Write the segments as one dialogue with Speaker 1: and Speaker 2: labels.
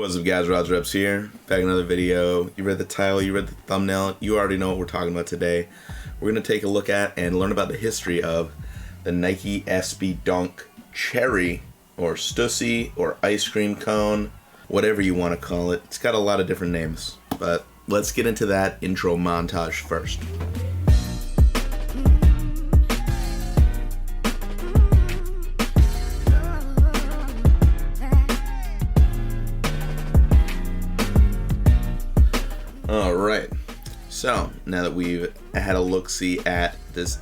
Speaker 1: What's up guys, Roger Reps here, back in another video. You read the title, you read the thumbnail, you already know what we're talking about today. We're going to take a look at and learn about the history of the Nike SB Dunk Cherry, or Stussy, or ice cream cone, whatever you want to call it. It's got a lot of different names, but let's get into that intro montage first. Alright, so now that we've had a look-see at this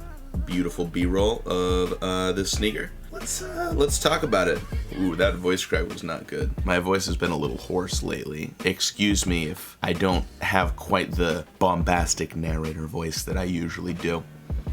Speaker 1: beautiful B-roll of this sneaker, let's talk about it. Ooh, that voice crack was not good. My voice has been a little hoarse lately. Excuse me if I don't have quite the bombastic narrator voice that I usually do.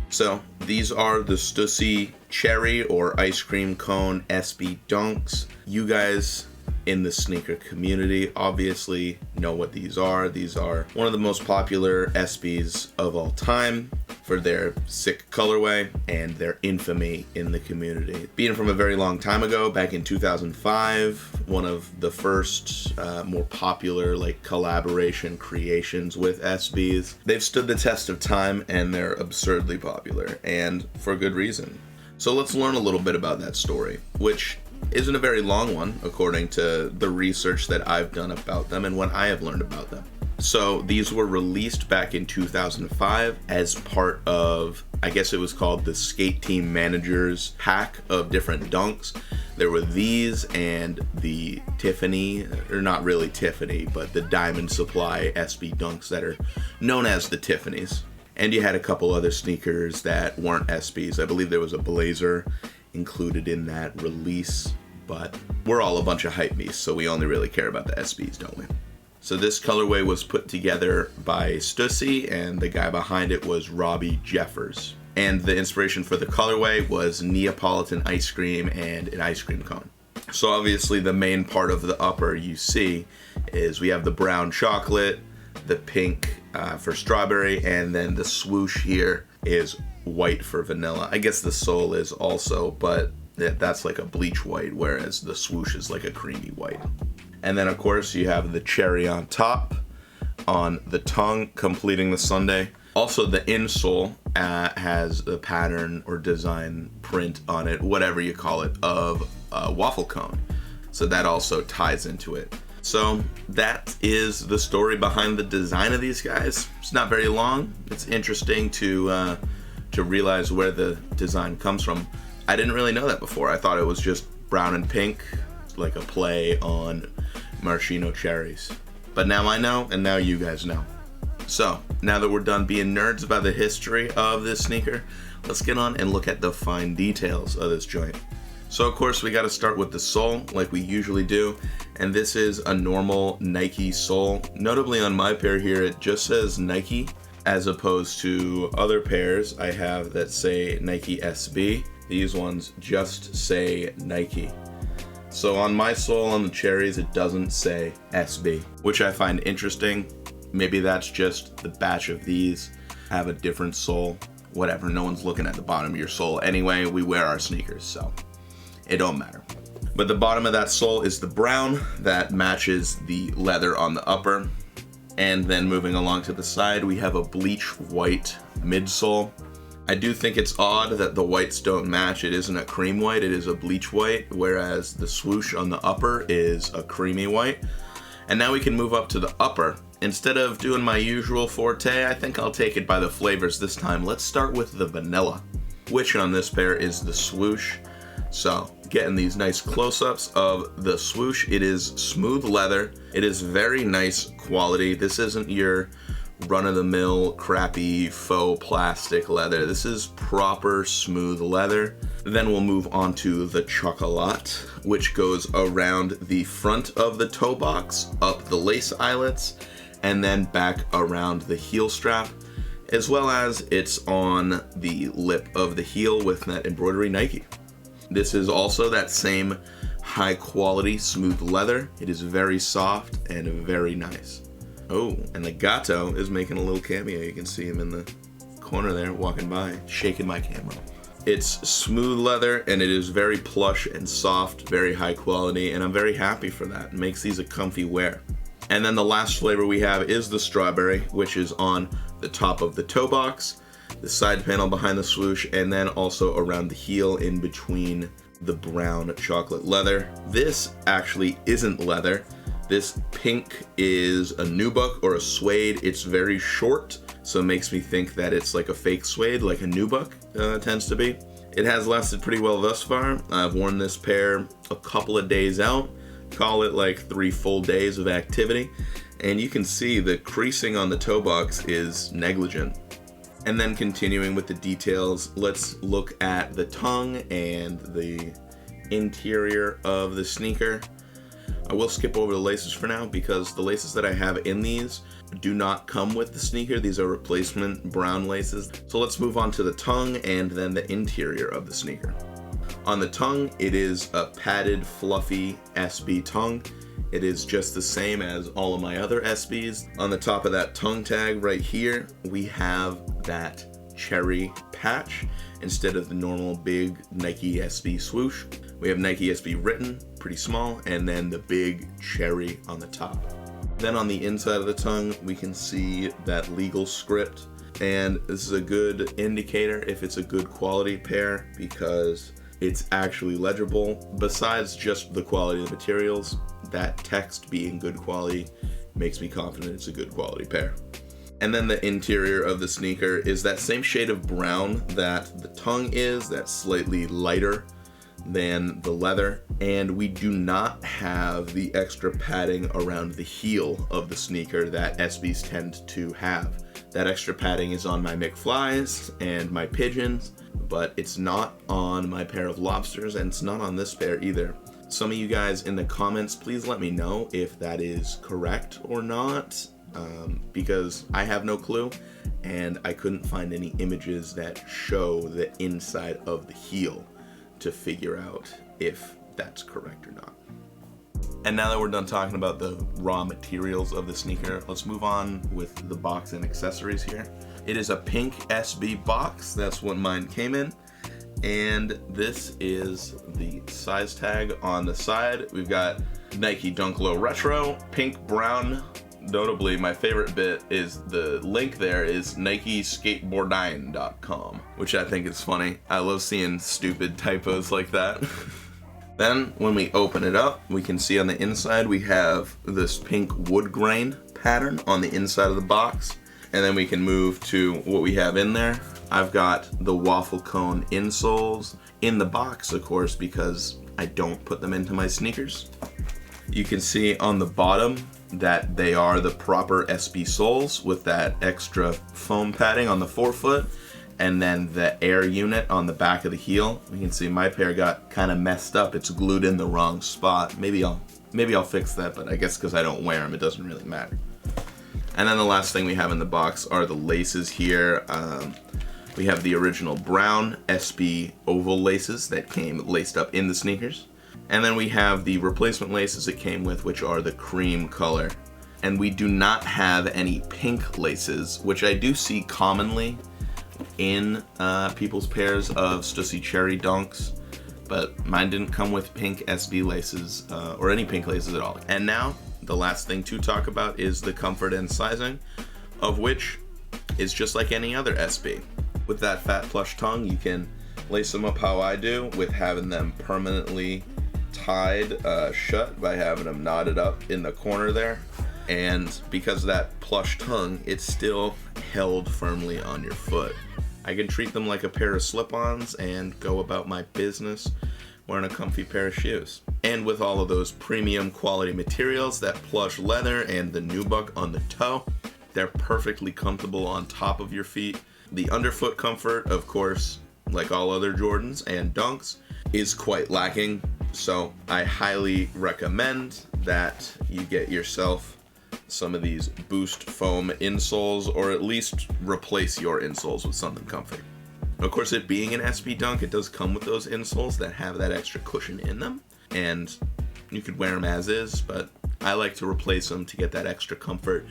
Speaker 1: So, these are the Stussy Cherry or Ice Cream Cone SB Dunks. You guys in the sneaker community obviously know what these are. These are one of the most popular SBs of all time for their sick colorway and their infamy in the community. Being from a very long time ago, back in 2005, one of the first more popular collaboration creations with SBs. They've stood the test of time and they're absurdly popular, and for good reason. So let's learn a little bit about that story, which isn't a very long one according to the research that I've done about them and what I have learned about them. So these were released back in 2005 as part of, I guess it was called the Skate Team Managers pack of different dunks. There were these and the Tiffany, or not really Tiffany, but the Diamond Supply SB dunks that are known as the Tiffany's. And you had a couple other sneakers that weren't SBs. I believe there was a Blazer included in that release, but we're all a bunch of hype beasts, so we only really care about the SBs, don't we? So this colorway was put together by Stussy, and the guy behind it was Robbie Jeffers. And the inspiration for the colorway was Neapolitan ice cream and an ice cream cone. So obviously the main part of the upper you see is we have the brown chocolate, the pink for strawberry, and then the swoosh here is white for vanilla. I guess the sole is also, but that's like a bleach white, whereas the swoosh is like a creamy white. And then of course you have the cherry on top, on the tongue, completing the sundae. Also the insole has the pattern or design print on it, whatever you call it, of a waffle cone. So that also ties into it. So that is the story behind the design of these guys. It's not very long. It's interesting to realize where the design comes from. I didn't really know that before. I thought it was just brown and pink, like a play on maraschino cherries. But now I know, and now you guys know. So now that we're done being nerds about the history of this sneaker, let's get on and look at the fine details of this joint. So of course we got to start with the sole like we usually do, and this is a normal Nike sole. Notably on my pair here it just says Nike, as opposed to other pairs I have that say Nike SB. These ones just say Nike. So on my sole on the cherries it doesn't say SB, which I find interesting. Maybe that's just the batch of these have a different sole. Whatever, no one's looking at the bottom of your sole anyway. We wear our sneakers, so it don't matter. But the bottom of that sole is the brown that matches the leather on the upper. And then moving along to the side, we have a bleach white midsole. I do think it's odd that the whites don't match. It isn't a cream white, it is a bleach white, whereas the swoosh on the upper is a creamy white. And now we can move up to the upper. Instead of doing my usual forte, I think I'll take it by the flavors this time. Let's start with the vanilla, which on this pair is the swoosh. So, getting these nice close-ups of the swoosh. It is smooth leather. It is very nice quality. This isn't your run-of-the-mill crappy faux plastic leather. This is proper smooth leather. Then we'll move on to the chocolat, which goes around the front of the toe box, up the lace eyelets, and then back around the heel strap, as well as it's on the lip of the heel with that embroidery Nike. This is also that same high quality smooth leather. It is very soft and very nice. Oh, and the gato is making a little cameo. You can see him in the corner there walking by, shaking my camera. It's smooth leather, and it is very plush and soft, very high quality, and I'm very happy for that. It makes these a comfy wear. And then the last flavor we have is the strawberry, which is on the top of the toe box, the side panel behind the swoosh, and then also around the heel in between the brown chocolate leather. This actually isn't leather. This pink is a nubuck or a suede. It's very short, so it makes me think that it's like a fake suede, like a nubuck tends to be. It has lasted pretty well thus far. I've worn this pair a couple of days out, call it like 3 full days of activity, and you can see the creasing on the toe box is negligent. And then continuing with the details, let's look at the tongue and the interior of the sneaker. I will skip over the laces for now because the laces that I have in these do not come with the sneaker. These are replacement brown laces. So let's move on to the tongue and then the interior of the sneaker. On the tongue, it is a padded, fluffy SB tongue. It is just the same as all of my other SBs. On the top of that tongue tag right here, we have that cherry patch instead of the normal big Nike SB swoosh. We have Nike SB written, pretty small, and then the big cherry on the top. Then on the inside of the tongue, we can see that legal script, and this is a good indicator if it's a good quality pair because it's actually legible. Besides just the quality of the materials, that text being good quality makes me confident it's a good quality pair. And then the interior of the sneaker is that same shade of brown that the tongue is, that's slightly lighter than the leather, and we do not have the extra padding around the heel of the sneaker that SBs tend to have. That extra padding is on my McFlys and my Pigeons, but it's not on my pair of Lobsters, and it's not on this pair either. Some of you guys in the comments, please let me know if that is correct or not, because I have no clue, and I couldn't find any images that show the inside of the heel to figure out if that's correct or not. And now that we're done talking about the raw materials of the sneaker, let's move on with the box and accessories here. It is a pink SB box, that's what mine came in. And this is the size tag on the side. We've got Nike Dunk Low Retro, pink, brown. Notably, my favorite bit is the link there is NikeSkateboardine.com, which I think is funny. I love seeing stupid typos like that. Then, when we open it up, we can see on the inside we have this pink wood grain pattern on the inside of the box. And then we can move to what we have in there. I've got the waffle cone insoles in the box, of course, because I don't put them into my sneakers. You can see on the bottom that they are the proper SB soles with that extra foam padding on the forefoot, and then the air unit on the back of the heel. You can see my pair got kind of messed up. It's glued in the wrong spot. Maybe I'll fix that, but I guess because I don't wear them, it doesn't really matter. And then the last thing we have in the box are the laces here. We have the original brown SB oval laces that came laced up in the sneakers. And then we have the replacement laces it came with, which are the cream color. And we do not have any pink laces, which I do see commonly in people's pairs of Stussy Cherry Dunks, but mine didn't come with pink SB laces or any pink laces at all. And now, the last thing to talk about is the comfort and sizing, of which is just like any other SB. With that fat plush tongue, you can lace them up how I do, with having them permanently tied shut by having them knotted up in the corner there. And because of that plush tongue, it's still held firmly on your foot. I can treat them like a pair of slip-ons and go about my business wearing a comfy pair of shoes. And with all of those premium quality materials, that plush leather and the nubuck on the toe, they're perfectly comfortable on top of your feet. The underfoot comfort, of course, like all other Jordans and Dunks, is quite lacking. So I highly recommend that you get yourself some of these Boost foam insoles, or at least replace your insoles with something comfy. Of course, it being an SB Dunk, it does come with those insoles that have that extra cushion in them, and you could wear them as is, but I like to replace them to get that extra comfort.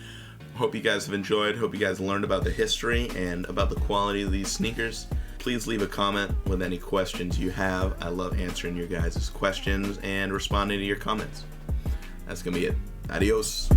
Speaker 1: Hope you guys have enjoyed. Hope you guys learned about the history and about the quality of these sneakers. please leave a comment with any questions you have. I love answering your guys' questions and responding to your comments. That's gonna be it. Adios.